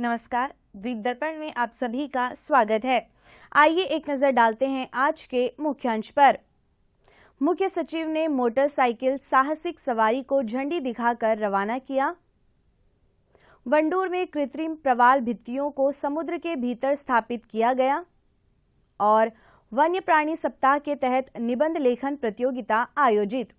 नमस्कार, द्वीप दर्पण में आप सभी का स्वागत है। आइए एक नजर डालते हैं आज के मुख्य अंश पर। मुख्य सचिव ने मोटरसाइकिल साहसिक सवारी को झंडी दिखाकर रवाना किया। वंडूर में कृत्रिम प्रवाल भित्तियों को समुद्र के भीतर स्थापित किया गया और वन्य प्राणी सप्ताह के तहत निबंध लेखन प्रतियोगिता आयोजित।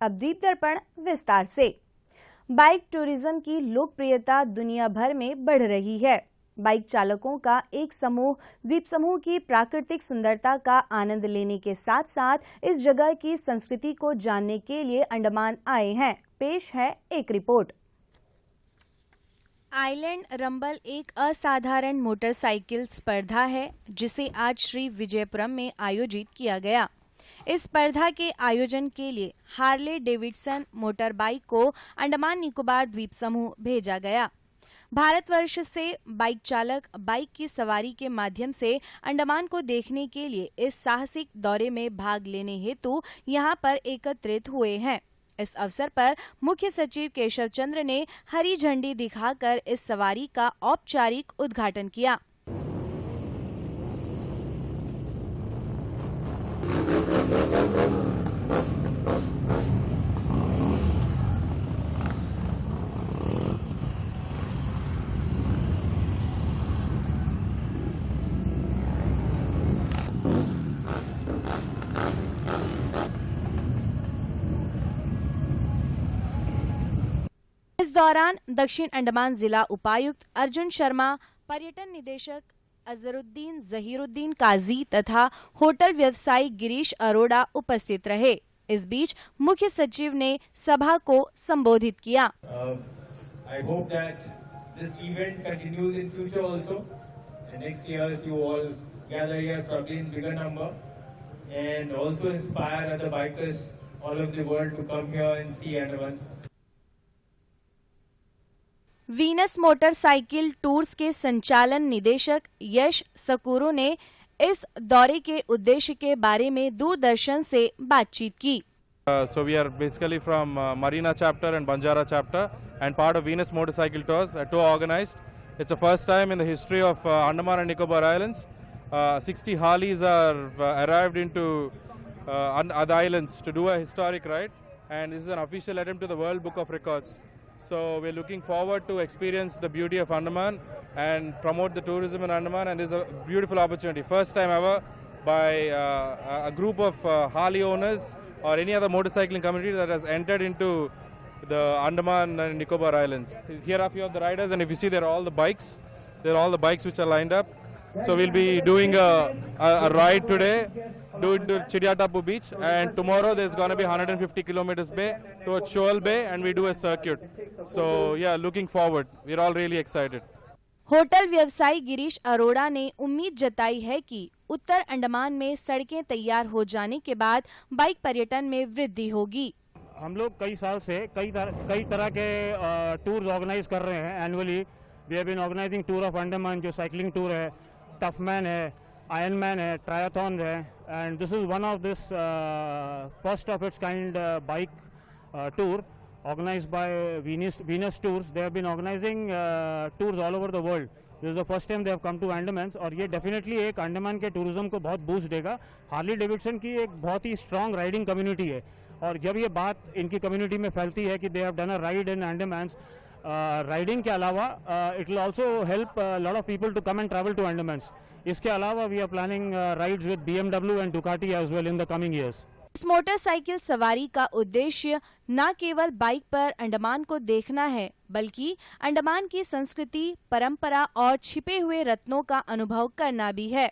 अब द्वीप दर्पण विस्तार से। बाइक टूरिज्म की लोकप्रियता दुनिया भर में बढ़ रही है। बाइक चालकों का एक समूह द्वीप समूह की प्राकृतिक सुंदरता का आनंद लेने के साथ साथ इस जगह की संस्कृति को जानने के लिए अंडमान आए हैं। पेश है एक रिपोर्ट। आइलैंड रंबल एक असाधारण मोटरसाइकिल स्पर्धा है जिसे आज श्री विजयपुरम में आयोजित किया गया। इस स्पर्धा के आयोजन के लिए हार्ले डेविडसन मोटर बाइक को अंडमान निकोबार द्वीप समूह भेजा गया। भारतवर्ष से बाइक चालक बाइक की सवारी के माध्यम से अंडमान को देखने के लिए इस साहसिक दौरे में भाग लेने हेतु यहां पर एकत्रित हुए हैं। इस अवसर पर मुख्य सचिव केशव चंद्र ने हरी झंडी दिखाकर इस सवारी का औपचारिक उद्घाटन किया। इस दौरान दक्षिण अंडमान जिला उपायुक्त अर्जुन शर्मा, पर्यटन निदेशक अजरुद्दीन जहीरुद्दीन काजी तथा होटल व्यवसायी गिरीश अरोड़ा उपस्थित रहे। इस बीच मुख्य सचिव ने सभा को संबोधित किया। I hope that this event continues in future also. And next years you all gather here probably in bigger number and also inspire other bikers all over the world to come here and see Andamans. Venus motorcycle tours के संचालन निदेशक यश सकूरो ने इस दौरे के उद्देश्य के बारे में दूरदर्शन से बातचीत की। So we are basically from Marina chapter and Banjara chapter and part of Venus Motorcycle Tours, a tour organized. It's the first time in the history of Andaman and Nicobar Islands. 60 Harleys are arrived into other islands to do a historic ride, and this is an official attempt to the World Book of Records. So we're looking forward to experience the beauty of Andaman and promote the tourism in Andaman, and this is a beautiful opportunity. First time ever by a group of Harley owners or any other motorcycling community that has entered into the Andaman and Nicobar Islands. Here are a few of the riders, and if you see, they're all the bikes. They're all the bikes which are lined up. So we'll be doing a ride today to Chidiatapu Beach, and tomorrow there's going to be 150 kilometers bay towards Shoal Bay, and we do a circuit. So yeah, looking forward. We're all really excited. Hotel व्यवसायी गिरीश अरोड़ा ने उम्मीद जताई है कि उत्तर अंडमान में सड़कें तैयार हो जाने के बाद बाइक पर्यटन में वृद्धि होगी। हम लोग कई साल से कई तरह के टूर्स ऑर्गेनाइज कर रहे हैं annually. We have been organizing tour of Andaman, जो साइकिलिंग टूर है, टफमैन है, आयरनमैन है, ट्रायथॉन है, and this is one of this first of its kind bike tour organized by Venus Tours. They have been organizing tours all over the world. This is the first time they have come to Andamans, और ये definitely एक अंडमान के tourism को बहुत boost देगा। Harley Davidson की एक बहुत ही स्ट्रॉन्ग राइडिंग कम्युनिटी है, और जब ये बात इनकी कम्युनिटी में फैलती है कि they have done a ride in Andamans, riding के अलावा it will also help lot of people to come and travel to Andamans. इसके अलावा we are planning rides with BMW and Ducati as well in the coming years. इस motorcycle सवारी का उद्देश्य न केवल बाइक पर अंडमान को देखना है, बल्कि अंडमान की संस्कृति, परंपरा और छिपे हुए रत्नों का अनुभव करना भी है।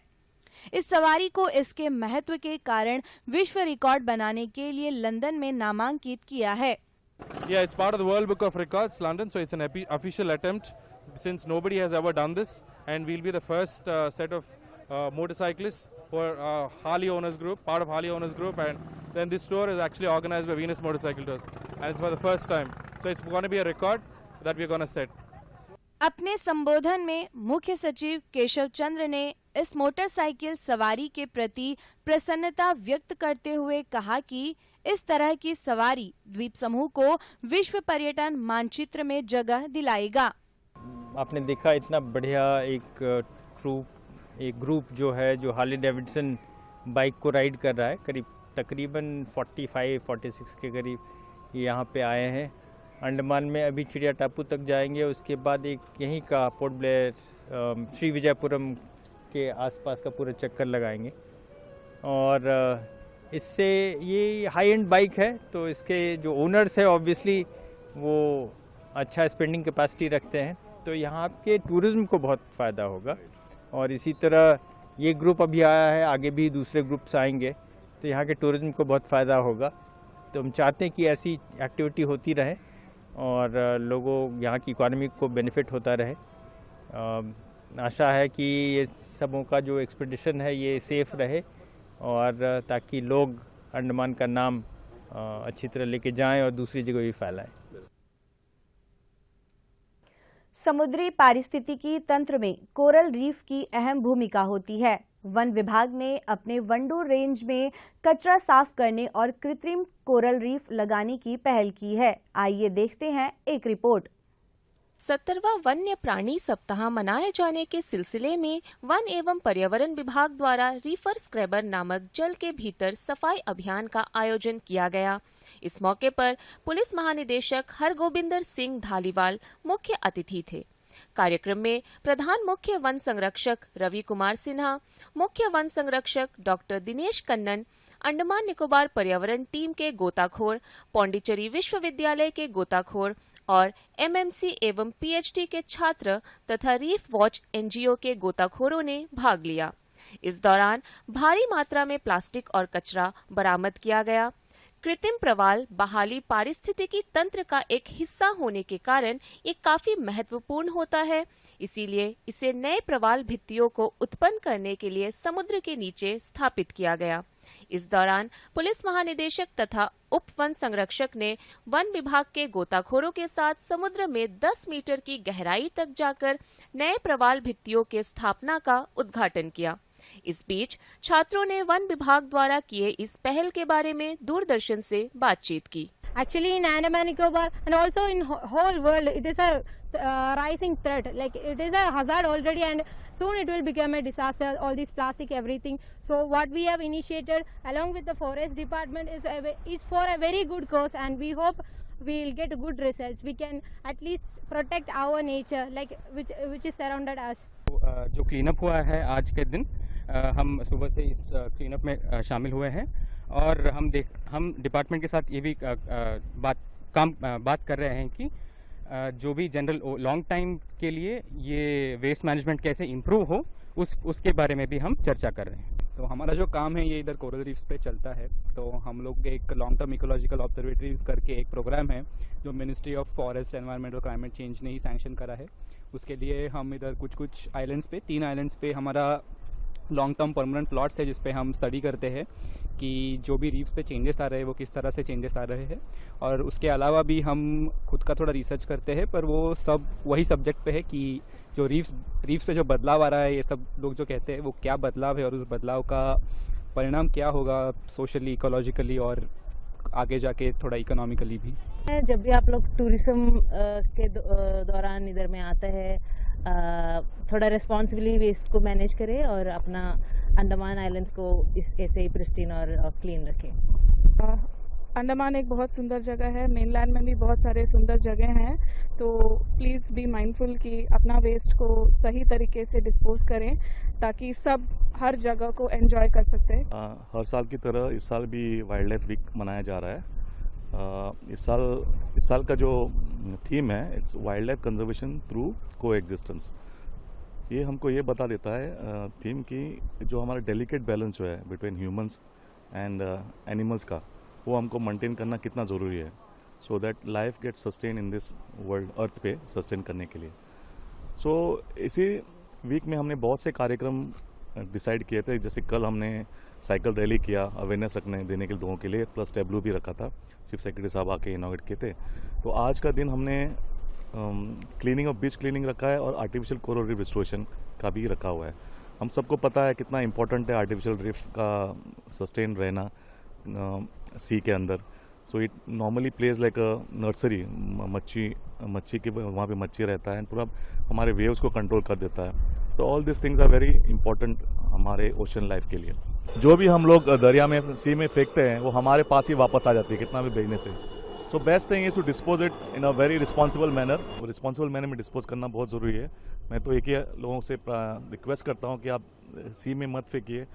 इस सवारी को इसके महत्व के कारण विश्व रिकॉर्ड बनाने के लिए लंदन में नामांकित किया है। Yeah, it's part of the World Book of Records, London, so it's an official attempt since nobody has ever done this, and we'll be the first set of motorcyclists who are Harley Owners Group, part of Harley Owners Group, and then this tour is actually organized by Venus Motorcycle Tours, and it's for the first time. So it's going to be a record that we're going to set. अपने संबोधन में मुख्य सचिव केशव चंद्र ने इस motorcycle सवारी के प्रति प्रसन्नता व्यक्त करते हुए कहा कि इस तरह की सवारी द्वीप समूह को विश्व पर्यटन मानचित्र में जगह दिलाएगा। आपने देखा इतना बढ़िया एक ग्रुप जो है जो हार्ले डेविडसन बाइक को राइड कर रहा है, तकरीबन 45-46 के करीब यहाँ पे आए हैं। अंडमान में अभी चिड़िया टापू तक जाएंगे, उसके बाद एक यहीं का पोर्ट ब्लेयर श्री विजयपुरम के आसपास का पूरा चक्कर लगाएंगे। और इससे ये हाई एंड बाइक है तो इसके जो ओनर्स है ऑब्वियसली वो अच्छा स्पेंडिंग कैपेसिटी रखते हैं, तो यहाँ के टूरिज़्म को बहुत फ़ायदा होगा। और इसी तरह ये ग्रुप अभी आया है, आगे भी दूसरे ग्रुप्स आएंगे तो यहाँ के टूरिज़्म को बहुत फ़ायदा होगा। तो हम चाहते हैं कि ऐसी एक्टिविटी होती रहे और लोगों यहाँ की इकोनॉमी को बेनिफिट होता रहे। आशा है कि ये सबों का जो एक्सपेडिशन है ये सेफ़ रहे और ताकि लोग अंडमान का नाम अच्छी तरह लेके जाएं और दूसरी जगह भी फैलाएं। समुद्री पारिस्थितिकी तंत्र में कोरल रीफ की अहम भूमिका होती है। वन विभाग ने अपने वंडूर रेंज में कचरा साफ करने और कृत्रिम कोरल रीफ लगाने की पहल की है। आइए देखते हैं एक रिपोर्ट। 70वां वन्य प्राणी सप्ताह मनाए जाने के सिलसिले में वन एवं पर्यावरण विभाग द्वारा रीफर स्क्रैबर नामक जल के भीतर सफाई अभियान का आयोजन किया गया। इस मौके पर पुलिस महानिदेशक हरगोबिंदर सिंह धालीवाल मुख्य अतिथि थे। कार्यक्रम में प्रधान मुख्य वन संरक्षक रवि कुमार सिन्हा, मुख्य वन संरक्षक डॉक्टर दिनेश कन्नन, अंडमान निकोबार पर्यावरण टीम के गोताखोर, पौंडीचेरी विश्वविद्यालय के गोताखोर और एमएमसी एवं पीएचडी के छात्र तथा रीफ वॉच एनजीओ के गोताखोरों ने भाग लिया। इस दौरान भारी मात्रा में प्लास्टिक और कचरा बरामद किया गया। कृत्रिम प्रवाल बहाली पारिस्थितिकी तंत्र का एक हिस्सा होने के कारण ये काफी महत्वपूर्ण होता है, इसीलिए इसे नए प्रवाल भित्तियों को उत्पन्न करने के लिए समुद्र के नीचे स्थापित किया गया। इस दौरान पुलिस महानिदेशक तथा उप वन संरक्षक ने वन विभाग के गोताखोरों के साथ समुद्र में 10 मीटर की गहराई तक जाकर नए प्रवाल भित्तियों के स्थापना का उद्घाटन किया। इस बीच छात्रों ने वन विभाग द्वारा किए इस पहल के बारे में दूरदर्शन से बातचीत की। Actually, in Andaman Nicobar and also in whole world, it is a rising threat. Like it is a hazard already, and soon it will become a disaster. All this plastic, everything. So what we have initiated along with the forest department is for a very good cause, and we hope we will get good results. We can at least protect our nature, like which is surrounded us. जो cleanup हुआ है आज के दिन, हम सुबह से इस क्लीनअप में शामिल हुए हैं और हम डिपार्टमेंट के साथ ये भी बात कर रहे हैं कि जो भी जनरल लॉन्ग टाइम के लिए ये वेस्ट मैनेजमेंट कैसे इम्प्रूव हो उसके बारे में भी हम चर्चा कर रहे हैं। तो हमारा जो काम है ये इधर कोरल रीफ्स पे चलता है, तो हम लोग एक लॉन्ग टर्म इकोलॉजिकल ऑब्जर्वेटरीज करके एक प्रोग्राम है जो मिनिस्ट्री ऑफ फॉरेस्ट एनवायरनमेंट और क्लाइमेट चेंज ने ही सैंक्शन करा है। उसके लिए हम इधर कुछ आइलैंड्स पे 3 आइलैंड्स पे हमारा लॉन्ग टर्म परमानेंट प्लॉट्स है जिस पे हम स्टडी करते हैं कि जो भी रीफ्स पे चेंजेस आ रहे हैं वो किस तरह से चेंजेस आ रहे हैं, और उसके अलावा भी हम खुद का थोड़ा रिसर्च करते हैं, पर वो सब वही सब्जेक्ट पे है कि जो रीफ्स पे जो बदलाव आ रहा है, ये सब लोग जो कहते हैं वो क्या बदलाव है और उस बदलाव का परिणाम क्या होगा सोशली, इकोलॉजिकली और आगे जाके थोड़ा इकोनॉमिकली भी। जब भी आप लोग टूरिज्म के दौरान इधर में आते हैं, थोड़ा रिस्पॉन्सिबली वेस्ट को मैनेज करें और अपना अंडमान आइलैंड्स को ऐसे ही प्रिस्टीन और क्लीन रखें। अंडमान एक बहुत सुंदर जगह है, मेनलैंड में भी बहुत सारे सुंदर जगह हैं, तो प्लीज़ बी माइंडफुल कि अपना वेस्ट को सही तरीके से डिस्पोज करें ताकि सब हर जगह को एंजॉय कर सकते हैं। हर साल की तरह इस साल भी वाइल्ड लाइफ वीक मनाया जा रहा है। इस साल का जो थीम है it's wild life conservation through को एग्जिस्टेंस। ये हमको ये बता देता है थीम की जो हमारा डेलिकेट बैलेंस जो है बिटवीन ह्यूमंस एंड एनिमल्स का, वो हमको मेंटेन करना कितना ज़रूरी है, so that life get sustain in this world, earth पे सस्टेन करने के लिए। सो इसी वीक में हमने बहुत से कार्यक्रम डिसाइड किए थे, जैसे कल हमने साइकिल रैली किया अवेयरनेस रखने देने के लोगों के लिए, प्लस टेबलू भी रखा था, चीफ सेक्रेटरी साहब आके इनॉग्रेट किए थे। तो आज का दिन हमने क्लीनिंग ऑफ बीच क्लीनिंग रखा है और आर्टिफिशियल कोरल रीफ रिस्टोरेशन का भी रखा हुआ है। हम सबको पता है कितना इम्पोर्टेंट है आर्टिफिशियल रीफ का सस्टेन रहना सी के अंदर। So it normally place like a nursery, मच्छी के वहाँ पे मच्छी रहता है, पूरा हमारे वेव्स को कंट्रोल कर देता है। So all this things are very important हमारे ओशन लाइफ के लिए। जो भी हम लोग दरिया में सी में फेंकते हैं वो हमारे पास ही वापस आ जाती है कितना भी भेजने से। So best thing is to dispose it in a very responsible manner. वो रिस्पॉन्सिबल मैनर में डिस्पोज करना बहुत ज़रूरी है। मैं तो एक ही लोगों से रिक्वेस्ट करता हूँ कि आप सी में मत फेंकिए,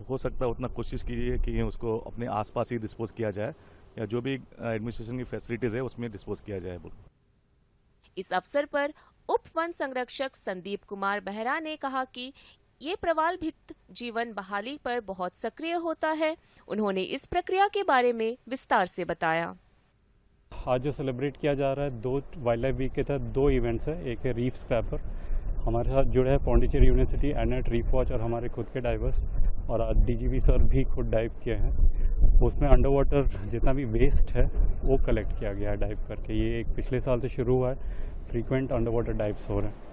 हो सकता है उतना कोशिश कीजिए कि उसको अपने आसपास ही डिस्पोज किया जाए या जो भी एडमिनिस्ट्रेशन की फैसिलिटीज़ है उसमें डिस्पोज किया जाए। इस अवसर पर उप वन संरक्षक संदीप कुमार बेहरा ने कहा कि ये प्रवालभित्त जीवन बहाली पर बहुत सक्रिय होता है। उन्होंने इस प्रक्रिया के बारे में विस्तार से बताया। आज जो सेलिब्रेट किया जा रहा है 2 वाइल्ड लाइफ वीक के तहत 2 इवेंट्स है। एक है रीफ स्क्रैपर, हमारे साथ जुड़े हैं पौंडीचेरी यूनिवर्सिटी, एनएट, रीफ वॉच और हमारे खुद के डाइवर्स, और आज डीजीवी सर भी खुद डाइव किए हैं। उसमें अंडर वाटर जितना भी वेस्ट है वो कलेक्ट किया गया है डाइव करके। ये एक पिछले साल से शुरू हुआ है, फ्रीक्वेंट अंडर वाटर डाइव्स हो रहे हैं।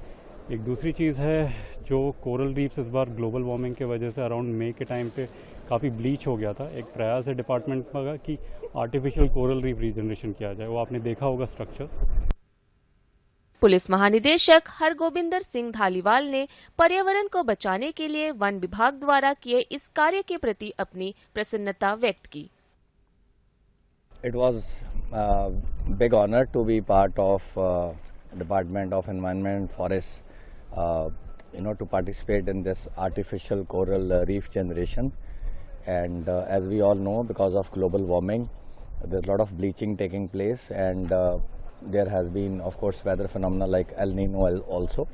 एक दूसरी चीज़ है जो कोरल रीफ्स इस बार ग्लोबल वार्मिंग के वजह से अराउंड मई के टाइम पे काफ़ी ब्लीच हो गया था। एक प्रयास है डिपार्टमेंट का कि आर्टिफिशियल कोरल रीफ रीजनरेशन किया जाए, वो आपने देखा होगा स्ट्रक्चर्स। पुलिस महानिदेशक हरगोबिंदर सिंह धालीवाल ने पर्यावरण को बचाने के लिए वन विभाग द्वारा किए इस कार्य के प्रति अपनी प्रसन्नता व्यक्त की। It was a big honor to be part of Department of Environment, Forests, to participate in this artificial coral reef generation. And as we all know, because of global warming, there's a lot of bleaching taking place, and there has been, of course, weather phenomena like El Nino also.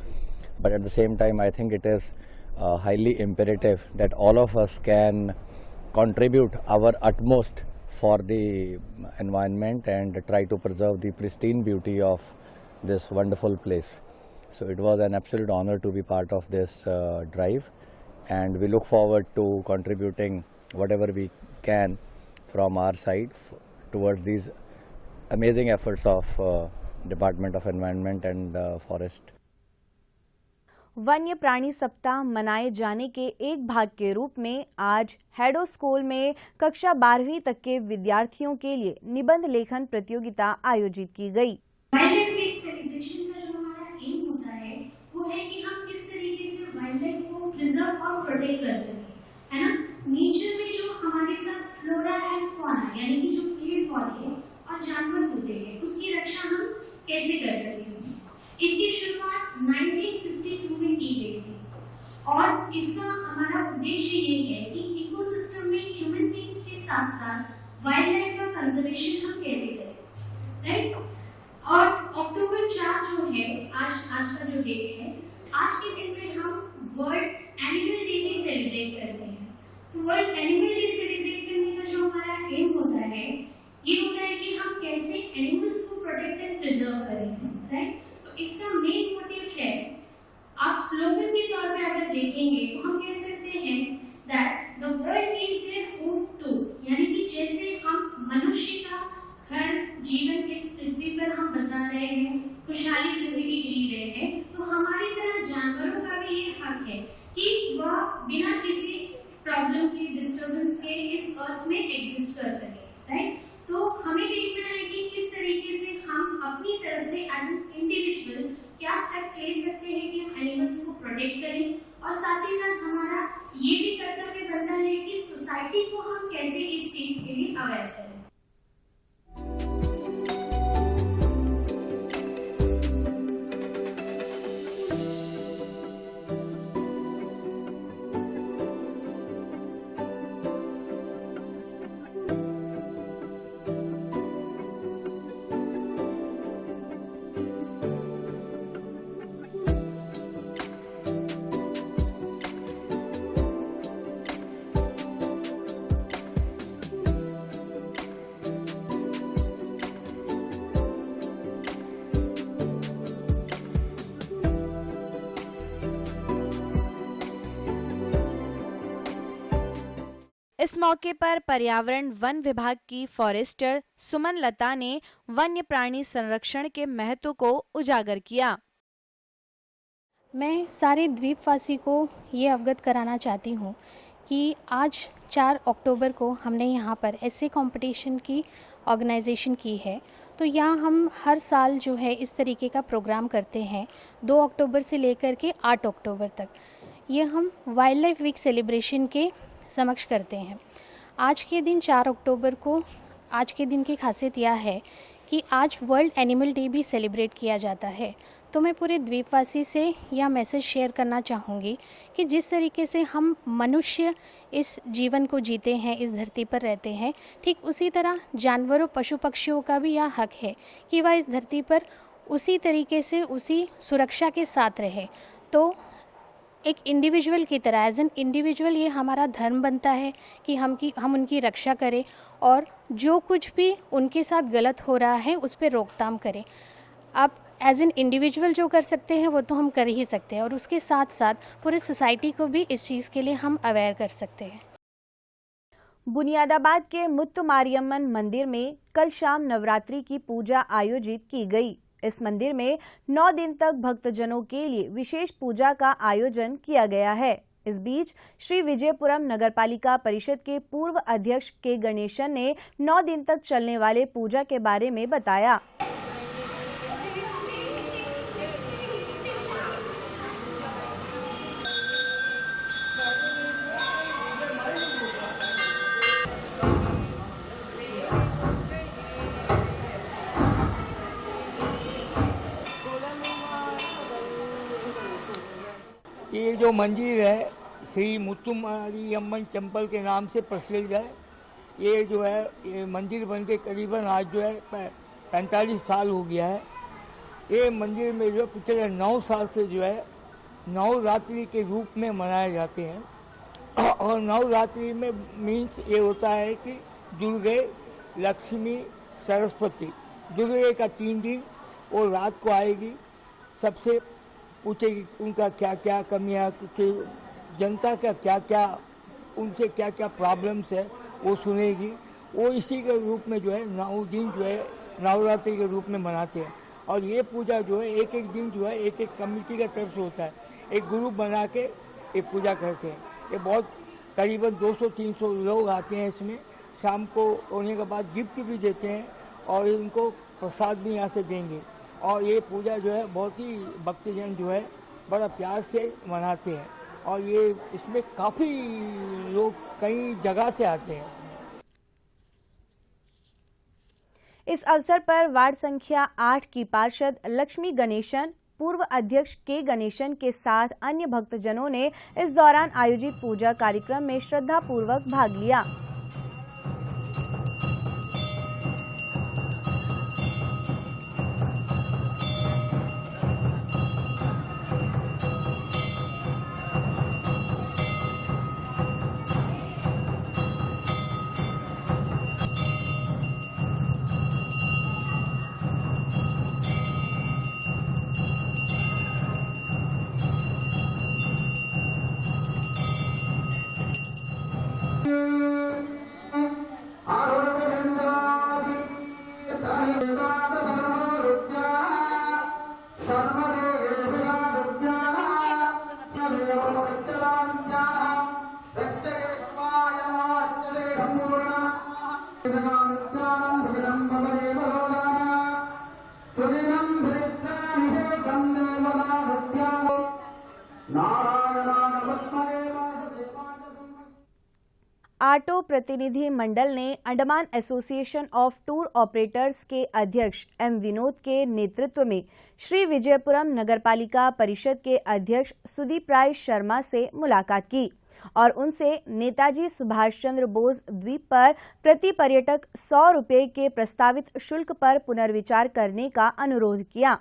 But at the same time, I think it is highly imperative that all of us can contribute our utmost for the environment and try to preserve the pristine beauty of this wonderful place. So it was an absolute honor to be part of this drive, and we look forward to contributing whatever we can from our side towards these amazing efforts of Department of Environment and Forest. वन्य प्राणी सप्ताह मनाए जाने के एक भाग के रूप में आज हेडो स्कूल में कक्षा 12वीं तक के विद्यार्थियों के लिए निबंध लेखन प्रतियोगिता आयोजित की गई। वाइल्ड लाइफ सेलिब्रेशन का जो हमारा एम होता है वो है कि हम किस तरीके से वाइल्ड लाइफ को प्रिजर्व और प्रोटेक्ट कर सकें, है ना। नेचर में जो हमारे साथ फ्लोरा एंड फौना यानी कि जो पेड़ पौधे और जानवर होते हैं उसकी रक्षा हम कैसे कर सकें। इसकी शुरुआत 1952 में की गई थी और इसका हमारा उद्देश्य ये है कि इकोसिस्टम में ह्यूमन बीइंग्स के साथ साथ वाइल्ड लाइफ का कंजर्वेशन हम कैसे करें, राइट। और अक्टूबर 4 जो है आज का जो डेट है, आज के दिन में हम वर्ल्ड एनिमल डे भी सेलिब्रेट करते हैं। तो वर्ल्ड एनिमल डे सेलिब्रेट करने का जो हमारा एम होता है ये होता है कि हम कैसे एनिमल्स को प्रोटेक्ट एंड प्रिजर्व करें, राइट। तो इसका मेन मोटिव है, आप स्लोगन के तौर पे अगर देखेंगे तो हम कह सकते हैं that the world is their home too, यानी कि जैसे हम मनुष्य का घर जीवन इस पृथ्वी पर हम बसा रहे हैं, खुशहाली जिंदगी जी रहे हैं, तो हमारी तरह जानवरों का भी ये हक है कि वह बिना किसी प्रॉब्लम के डिस्टर्बेंस के इस अर्थ में एग्जिस्ट कर सके, राइट। तो हमें देखना है कि किस तरीके से हम अपनी तरफ से एज एन इंडिविजुअल क्या स्टेप्स ले सकते हैं कि हम एनिमल्स को प्रोटेक्ट करें, और साथ ही साथ हमारा ये भी कर्तव्य बनता है कि सोसाइटी को हम कैसे इस चीज के लिए अवेयर करें। इस मौके पर पर्यावरण वन विभाग की फॉरेस्टर सुमन लता ने वन्य प्राणी संरक्षण के महत्व को उजागर किया। मैं सारे द्वीपवासी को ये अवगत कराना चाहती हूँ कि आज 4 अक्टूबर को हमने यहाँ पर ऐसे कंपटीशन की ऑर्गेनाइजेशन की है। तो यहाँ हम हर साल जो है इस तरीके का प्रोग्राम करते हैं 2 अक्टूबर से लेकर के 8 अक्टूबर तक। ये हम वाइल्ड लाइफ वीक सेलिब्रेशन के समक्ष करते हैं। आज के दिन 4 अक्टूबर को आज के दिन की खासियत यह है कि आज वर्ल्ड एनिमल डे भी सेलिब्रेट किया जाता है। तो मैं पूरे द्वीपवासी से यह मैसेज शेयर करना चाहूँगी कि जिस तरीके से हम मनुष्य इस जीवन को जीते हैं, इस धरती पर रहते हैं, ठीक उसी तरह जानवरों पशु पक्षियों का भी यह हक है कि वह इस धरती पर उसी तरीके से उसी सुरक्षा के साथ रहे। तो एक इंडिविजुअल की तरह एज एन इंडिविजुअल ये हमारा धर्म बनता है कि हम उनकी रक्षा करें और जो कुछ भी उनके साथ गलत हो रहा है उस पर रोकथाम करें। अब एज एन इंडिविजुअल जो कर सकते हैं वो तो हम कर ही सकते हैं और उसके साथ साथ पूरे सोसाइटी को भी इस चीज़ के लिए हम अवेयर कर सकते हैं। बुनियादाबाद के मुत्तु मारियम्मन मंदिर में कल शाम नवरात्रि की पूजा आयोजित की गई। इस मंदिर में 9 दिन तक भक्तजनों के लिए विशेष पूजा का आयोजन किया गया है। इस बीच श्री विजयपुरम नगरपालिका परिषद के पूर्व अध्यक्ष के गणेशन ने 9 दिन तक चलने वाले पूजा के बारे में बताया। ये जो मंदिर है श्री मुत्तुमारियम्मन टेम्पल के नाम से प्रचलित है। ये जो है ये मंदिर बन के करीबन आज जो है 45 साल हो गया है। ये मंदिर में जो पिछले 9 साल से जो है नवरात्रि के रूप में मनाए जाते हैं। और नवरात्रि में मीन्स ये होता है कि दुर्गे, लक्ष्मी, सरस्वती। दुर्गे का 3 दिन और रात को आएगी, सबसे पूछेगी उनका क्या क्या कमियां, जनता का क्या क्या उनसे क्या क्या प्रॉब्लम्स है वो सुनेगी। वो इसी के रूप में जो है 9 दिन जो है नवरात्रि के रूप में मनाते हैं। और ये पूजा जो है एक एक दिन जो है एक एक कमेटी का तरफ से होता है। एक ग्रुप बना के ये पूजा करते हैं। ये बहुत करीबन 200-300 लोग आते हैं इसमें। शाम को होने के बाद गिफ्ट भी देते हैं और इनको प्रसाद भी यहाँ से देंगे। और ये पूजा जो है बहुत ही भक्तजन जो है बड़ा प्यार से मनाते हैं। और ये इसमें काफ़ी लोग कई जगह से आते हैं। इस अवसर पर वार्ड संख्या 8 की पार्षद लक्ष्मी गणेशन, पूर्व अध्यक्ष के गणेशन के साथ अन्य भक्तजनों ने इस दौरान आयोजित पूजा कार्यक्रम में श्रद्धापूर्वक भाग लिया। आटो प्रतिनिधि मंडल ने Andaman association of tour operators के अध्यक्ष एम विनोद के नेतृत्व में श्री विजयपुरम नगरपालिका परिषद के अध्यक्ष सुदीप राय शर्मा से मुलाकात की और उनसे नेताजी सुभाष चंद्र बोस द्वीप पर प्रति पर्यटक 100 रुपये के प्रस्तावित शुल्क पर पुनर्विचार करने का अनुरोध किया।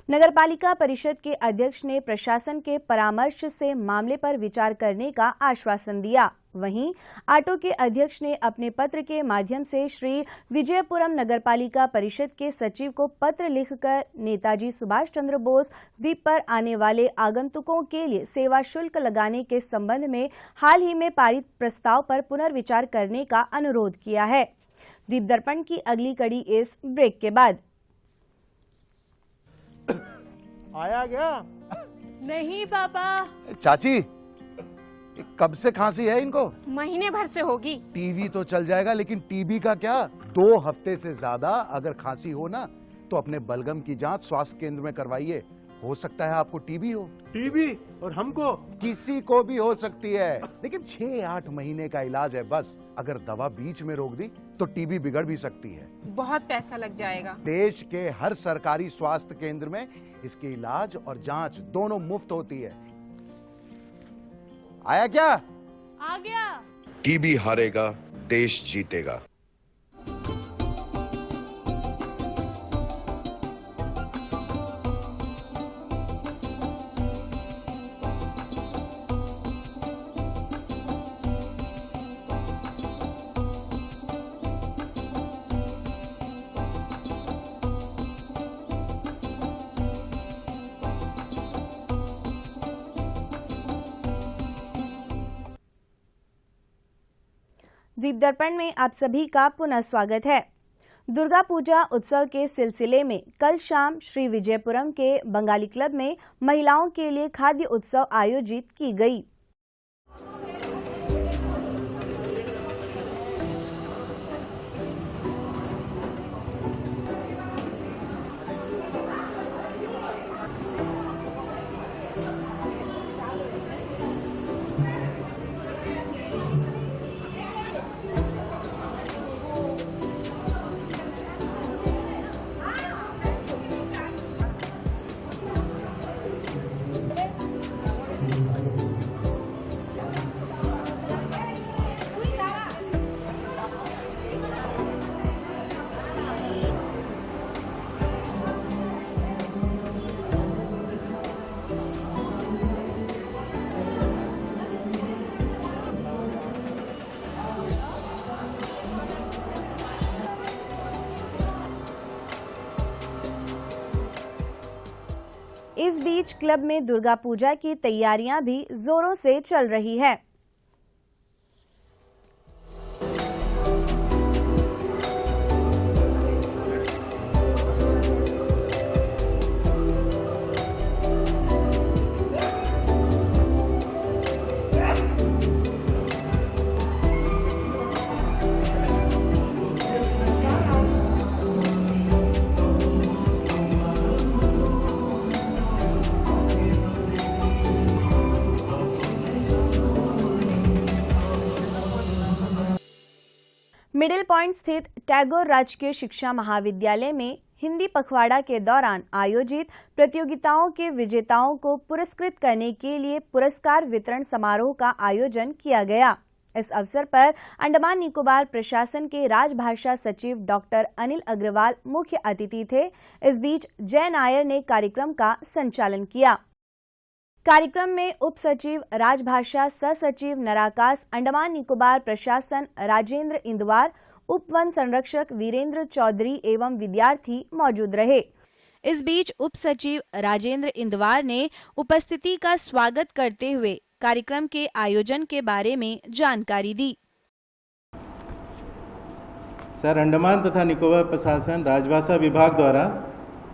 नगरपालिका परिषद के अध्यक्ष ने प्रशासन के परामर्श से मामले पर विचार करने का आश्वासन दिया। वहीं आटो के अध्यक्ष ने अपने पत्र के माध्यम से श्री विजयपुरम नगरपालिका परिषद के सचिव को पत्र लिखकर नेताजी सुभाष चंद्र बोस द्वीप पर आने वाले आगंतुकों के लिए सेवा शुल्क लगाने के संबंध में हाल ही में पारित प्रस्ताव पर पुनर्विचार करने का अनुरोध किया है। द्वीप दर्पण की अगली कड़ी इस ब्रेक के बाद। आया गया? नहीं पापा। चाची, कब से खांसी है इनको? महीने भर से होगी। टीवी तो चल जाएगा, लेकिन टीबी का क्या? 2 हफ्ते से ज्यादा अगर खांसी हो ना तो अपने बलगम की जांच स्वास्थ्य केंद्र में करवाइए। हो सकता है आपको टीबी हो। टीबी? और हमको? किसी को भी हो सकती है, लेकिन 6-8 महीने का इलाज है बस। अगर दवा बीच में रोक दी तो टीबी बिगड़ भी सकती है। बहुत पैसा लग जाएगा। देश के हर सरकारी स्वास्थ्य केंद्र में इसके इलाज और जांच दोनों मुफ्त होती है। आया क्या? आ गया। टीबी हारेगा, देश जीतेगा। द्वीप दर्पण में आप सभी का पुनः स्वागत है। दुर्गा पूजा उत्सव के सिलसिले में कल शाम श्री विजयपुरम के बंगाली क्लब में महिलाओं के लिए खाद्य उत्सव आयोजित की गई। इस बीच क्लब में दुर्गा पूजा की तैयारियां भी जोरों से चल रही है। मिडिल पॉइंट स्थित टैगोर राजकीय शिक्षा महाविद्यालय में हिंदी पखवाड़ा के दौरान आयोजित प्रतियोगिताओं के विजेताओं को पुरस्कृत करने के लिए पुरस्कार वितरण समारोह का आयोजन किया गया। इस अवसर पर अंडमान निकोबार प्रशासन के राजभाषा सचिव डॉक्टर अनिल अग्रवाल मुख्य अतिथि थे। इस बीच जय नायर ने कार्यक्रम का संचालन किया। कार्यक्रम में उप सचिव राजभाषा सह सचिव नराकास अंडमान निकोबार प्रशासन राजेंद्र इंदवार, उप वन संरक्षक वीरेंद्र चौधरी एवं विद्यार्थी मौजूद रहे। इस बीच उप सचिव राजेंद्र इंदवार ने उपस्थिति का स्वागत करते हुए कार्यक्रम के आयोजन के बारे में जानकारी दी। सर, अंडमान तथा निकोबार प्रशासन राजभाषा विभाग द्वारा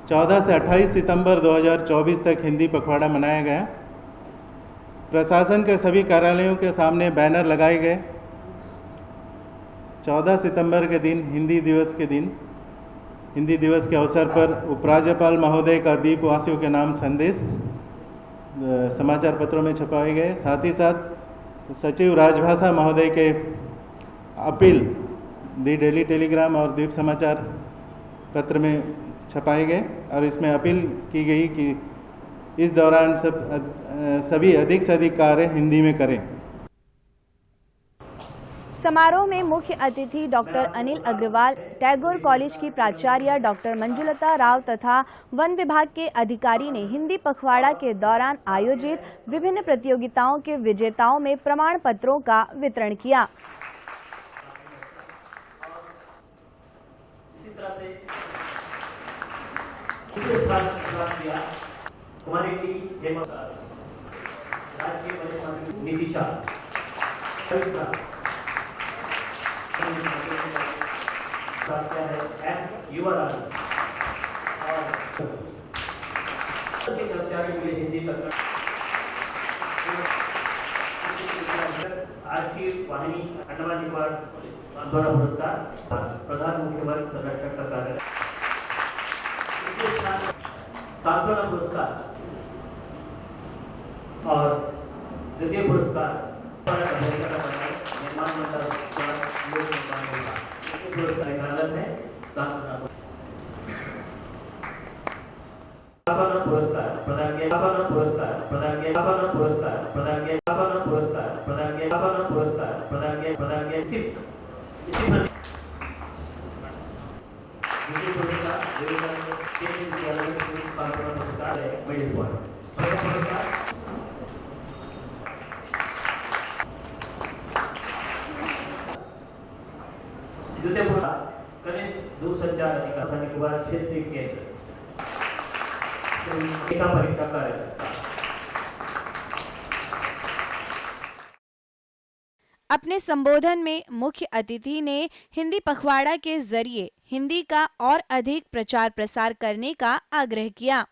14 से 28 सितंबर 2024 तक हिंदी पखवाड़ा मनाया गया। प्रशासन के सभी कार्यालयों के सामने बैनर लगाए गए। 14 सितंबर के दिन हिंदी दिवस के दिन हिंदी दिवस के अवसर पर उपराज्यपाल महोदय का द्वीपवासियों के नाम संदेश समाचार पत्रों में छपाए गए। साथ ही साथ सचिव राजभाषा महोदय के अपील दी डेली टेलीग्राम और द्वीप समाचार पत्र में छपाए गए और इसमें अपील की गई कि इस दौरान सभी अधिक से अधिक कार्य हिंदी में करें। समारोह में मुख्य अतिथि डॉक्टर अनिल अग्रवाल, टैगोर कॉलेज की प्राचार्य डॉक्टर मंजुलता राव तथा वन विभाग के अधिकारी ने हिंदी पखवाड़ा के दौरान आयोजित विभिन्न प्रतियोगिताओं के विजेताओं में प्रमाण पत्रों का वितरण किया। वाहिनी अंडमान निकोबार द्वारा पुरस्कार प्रधान मुख्य वर्ग संरक्षक का कार्य, सांत्वना पुरस्कार और द्वितीय पुरस्कार निर्माण मंडल पुरस्कार है। सांत्वना पुरस्कार प्रदान किया, पुरस्कार प्रदान किया, पुरस्कार प्रदान किया, पुरस्कार प्रदान किया, पुरस्कार प्रदान किया, इसी पुरस्कार है मेडिकल पॉइंट द्वितीय पुरस्कार कनिष्ठ दूरसंचार अधिकारी निकोबार क्षेत्रीय केंद्र परीक्षा कार्य। अपने संबोधन में मुख्य अतिथि ने हिंदी पखवाड़ा के जरिए हिंदी का और अधिक प्रचार प्रसार करने का आग्रह किया।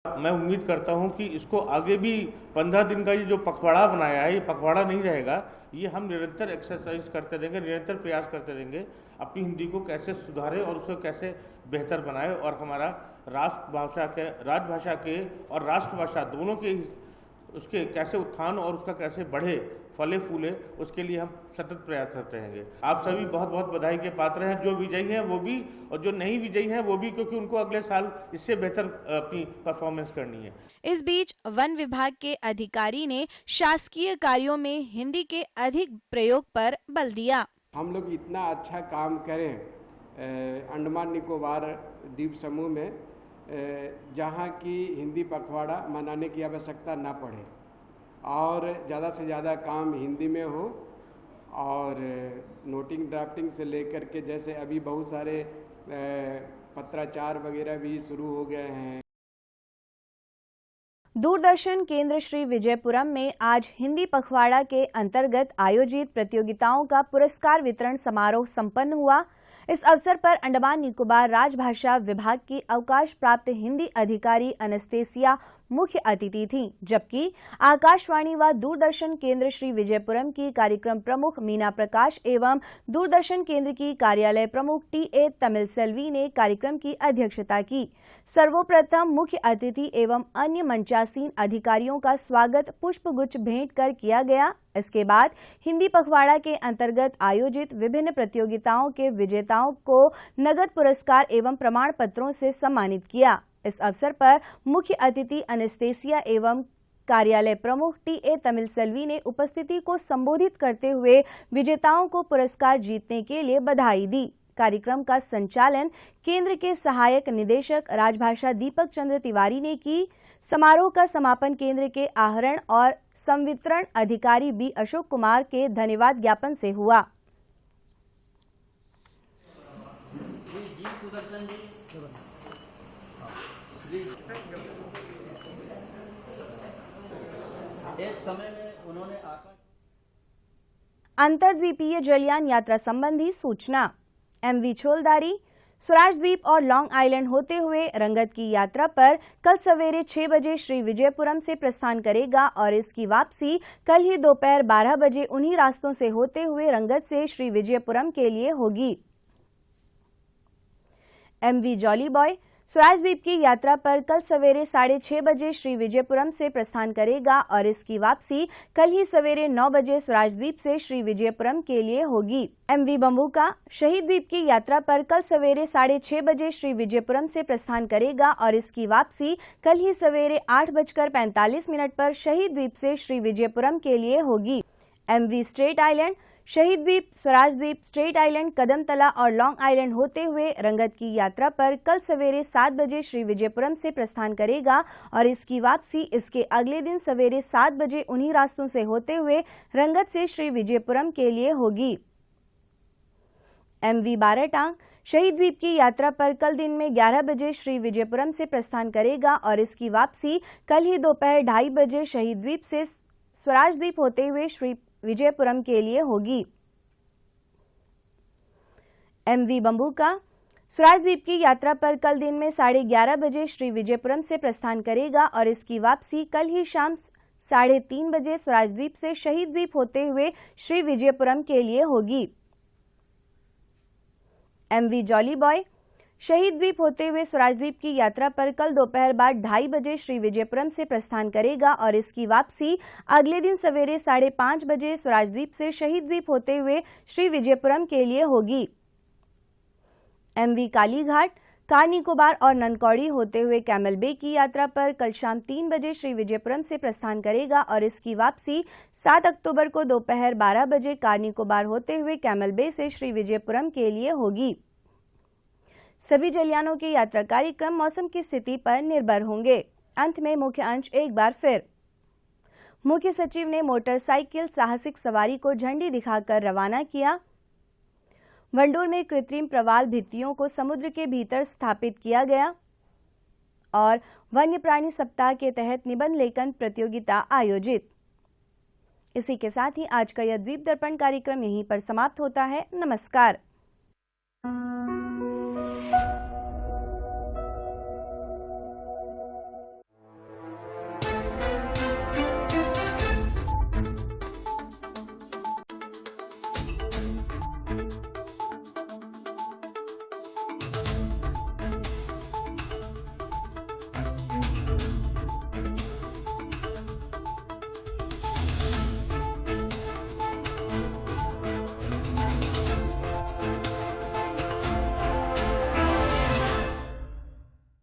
मैं उम्मीद करता हूं कि इसको आगे भी 15 दिन का ये जो पखवाड़ा बनाया है, ये पखवाड़ा नहीं रहेगा। ये हम निरंतर एक्सरसाइज करते रहेंगे, निरंतर प्रयास करते रहेंगे अपनी हिंदी को कैसे सुधारें और उसको कैसे बेहतर बनाएं और हमारा राजभाषा के और राष्ट्रभाषा दोनों के उसके कैसे उत्थान और उसका कैसे बढ़े, फले फूले, उसके लिए हम सतत प्रयास करते रहेंगे। आप सभी बहुत बहुत बधाई के पात्र हैं, जो विजयी हैं वो भी और जो नहीं विजयी हैं वो भी, क्योंकि उनको अगले साल इससे बेहतर अपनी परफॉर्मेंस करनी है। इस बीच वन विभाग के अधिकारी ने शासकीय कार्यों में हिंदी के अधिक प्रयोग पर बल दिया। हम लोग इतना अच्छा काम करें अंडमान निकोबार द्वीप समूह में, जहाँ की हिंदी पखवाड़ा मनाने की आवश्यकता ना पड़े और ज़्यादा से ज़्यादा काम हिंदी में हो और नोटिंग ड्राफ्टिंग से लेकर के जैसे अभी बहुत सारे पत्राचार वगैरह भी शुरू हो गए हैं। दूरदर्शन केंद्र श्री विजयपुरम में आज हिंदी पखवाड़ा के अंतर्गत आयोजित प्रतियोगिताओं का पुरस्कार वितरण समारोह संपन्न हुआ। इस अवसर पर अंडमान निकोबार राजभाषा विभाग की अवकाश प्राप्त हिंदी अधिकारी अनस्तेसिया मुख्य अतिथि थीं, जबकि आकाशवाणी व दूरदर्शन केंद्र श्री विजयपुरम की कार्यक्रम प्रमुख मीना प्रकाश एवं दूरदर्शन केंद्र की कार्यालय प्रमुख टी.ए. तमिलसेल्वी ने कार्यक्रम की अध्यक्षता की। सर्वप्रथम मुख्य अतिथि एवं अन्य मंचासीन अधिकारियों का स्वागत पुष्पगुच्छ भेंट कर किया गया। इसके बाद हिंदी पखवाड़ा के अंतर्गत आयोजित विभिन्न प्रतियोगिताओं के विजेताओं को नगद पुरस्कार एवं प्रमाण पत्रों से सम्मानित किया। इस अवसर पर मुख्य अतिथि अनस्तेसिया एवं कार्यालय प्रमुख टी.ए. तमिलसेल्वी ने उपस्थिति को संबोधित करते हुए विजेताओं को पुरस्कार जीतने के लिए बधाई दी। कार्यक्रम का संचालन केंद्र के सहायक निदेशक राजभाषा दीपक चंद्र तिवारी ने की। समारोह का समापन केंद्र के आहरण और संवितरण अधिकारी बी अशोक कुमार के धन्यवाद ज्ञापन से हुआ। एक समय में उन्होंने अंतर्द्वीपीय जलयान यात्रा संबंधी सूचना। एमवी छोलदारी स्वराज द्वीप और लॉन्ग आइलैंड होते हुए रंगत की यात्रा पर कल सवेरे 6 बजे श्री विजयपुरम से प्रस्थान करेगा और इसकी वापसी कल ही दोपहर 12 बजे उन्हीं रास्तों से होते हुए रंगत से श्री विजयपुरम के लिए होगी। एमवी जॉली बॉय स्वराज द्वीप की यात्रा पर कल सवेरे 6:30 बजे श्री विजयपुरम से प्रस्थान करेगा और इसकी वापसी कल ही सवेरे 9 बजे स्वराज द्वीप से श्री विजयपुरम के लिए होगी। एमवी बंबूका शहीद द्वीप की यात्रा पर कल सवेरे 6:30 बजे श्री विजयपुरम से प्रस्थान करेगा और इसकी वापसी कल ही सवेरे 8:45 पर शहीद द्वीप से श्री विजयपुरम के लिए होगी। एमवी स्ट्रेट आइलैंड शहीद द्वीप, स्वराज द्वीप, स्ट्रेट आइलैंड, कदमतला और लॉन्ग आइलैंड होते हुए रंगत की यात्रा पर कल सवेरे 7 बजे श्री विजयपुरम से प्रस्थान करेगा और इसकी वापसी इसके अगले दिन सवेरे 7 बजे उन्हीं रास्तों से होते हुए रंगत से श्री विजयपुरम के लिए होगी। MV बारहटांग शहीद द्वीप की यात्रा पर कल दिन में 11 बजे श्री विजयपुरम से प्रस्थान करेगा और इसकी वापसी कल ही दोपहर 2:30 बजे शहीद द्वीप से स्वराज द्वीप होते हुए श्री विजयपुरम के लिए होगी। MV बंबूका स्वराज द्वीप की यात्रा पर कल दिन में 11:30 बजे श्री विजयपुरम से प्रस्थान करेगा और इसकी वापसी कल ही शाम 3:30 बजे स्वराज द्वीप से शहीद द्वीप होते हुए श्री विजयपुरम के लिए होगी। MV जॉली बॉय शहीद द्वीप होते हुए स्वराज द्वीप की यात्रा पर कल दोपहर बाद 2:30 बजे श्री विजयपुरम से प्रस्थान करेगा और इसकी वापसी अगले दिन सवेरे 5:30 बजे स्वराज द्वीप से शहीद द्वीप होते हुए श्री विजयपुरम के लिए होगी। MV कालीघाट कार निकोबार और ननकौड़ी होते हुए कैमल बे की यात्रा पर कल शाम 3 बजे श्री विजयपुरम से प्रस्थान करेगा और इसकी वापसी 7 अक्टूबर को दोपहर 12 बजे कार निकोबार होते हुए कैमल बे से श्री विजयपुरम के लिए होगी। सभी जलयानों के यात्रा कार्यक्रम मौसम की स्थिति पर निर्भर होंगे। अंत में मुख्य अंश एक बार फिर। मुख्य सचिव ने मोटरसाइकिल साहसिक सवारी को झंडी दिखाकर रवाना किया। वंडूर में कृत्रिम प्रवाल भित्तियों को समुद्र के भीतर स्थापित किया गया और वन्य प्राणी सप्ताह के तहत निबंध लेखन प्रतियोगिता आयोजित। इसी के साथ ही आज का यह द्वीप दर्पण कार्यक्रम यहीं पर समाप्त होता है। नमस्कार।